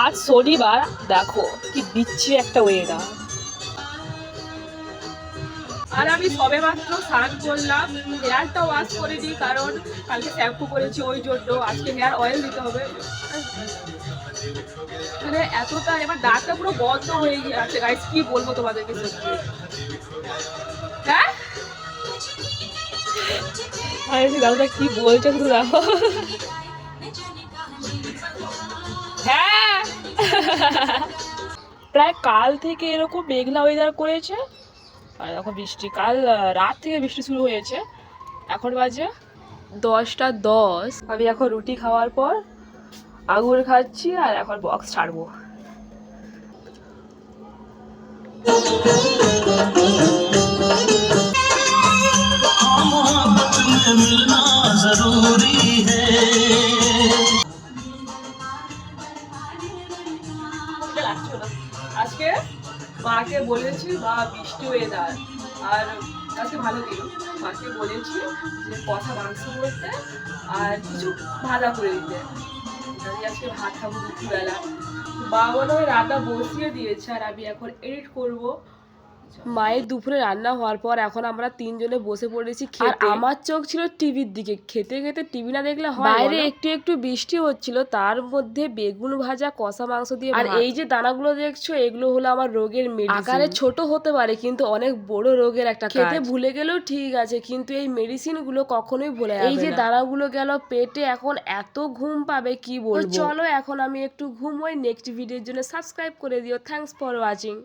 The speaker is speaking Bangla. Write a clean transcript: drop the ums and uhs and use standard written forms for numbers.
আজ শনিবার, দেখো কি বিচ্ছিরি একটা ওয়েদার। আর আমি সবে মাত্র স্নান করলাম, হেয়ারটা ওয়াশ করে দিই কারণ কালকে শ্যাম্পু করেছি, ওই জন্য আজকে হেয়ার অয়েল দিতে হবে। মানে এতটা এবার দাঁতটা পুরো বন্ধ হয়ে গিয়েছে গাইস, কি বলবো তোমাদেরকে সত্যি। হ্যাঁ দাদা কি বলছো শুধু দেখো। হ্যাঁ প্রায় কাল থেকে এরকম মেঘলা ওয়েদার করেছে, আর এখন বৃষ্টি, কাল রাত থেকে বৃষ্টি শুরু হয়েছে। এখন বাজে 10টা 10। আমি এখন রুটি খাওয়ার পর আঙুর খাচ্ছি আর এখন বক্স ছাড়বো। আজকে মাকে বলেছি, মা বৃষ্টি ওয়েদার আর আজকে ভালো দিন, মাকে বলেছি যে কষা মাংস করতে আর কিছু ভাজা করে দিতে। আমি আজকে ভাত খাবো দুপুরবেলা। মা মনে হয় রান্না বসিয়ে দিয়েছে আর আমি এখন এডিট করবো। মায়ের দুপুরে রান্না হওয়ার পর এখন আমরা তিনজনে বসে পড়েছি খেতে। আমার চোখ ছিল টিভির দিকে, খেতে খেতে টিভি না দেখলে হয়? বাইরে একটু একটু বৃষ্টি হচ্ছিল, তার মধ্যে বেগুন ভাজা কষা মাংস দিয়ে। আর এই যে দানাগুলো দেখছো, এগুলো হলো আমার রোগের মেডিসিন। আকারে ছোট হতে পারে কিন্তু অনেক বড় রোগের একটা কাজ। খেতে ভুলে গেলেও ঠিক আছে, কিন্তু এই মেডিসিন গুলো কখনোই ভুলে যাবে না। এই যে দানাগুলো গেল পেটে, এখন এত ঘুম পাবে কি বলবো। চলো এখন আমি একটু ঘুমোই, নেক্সট ভিডিওর জন্য সাবস্ক্রাইব করে দিও। Thanks for watching.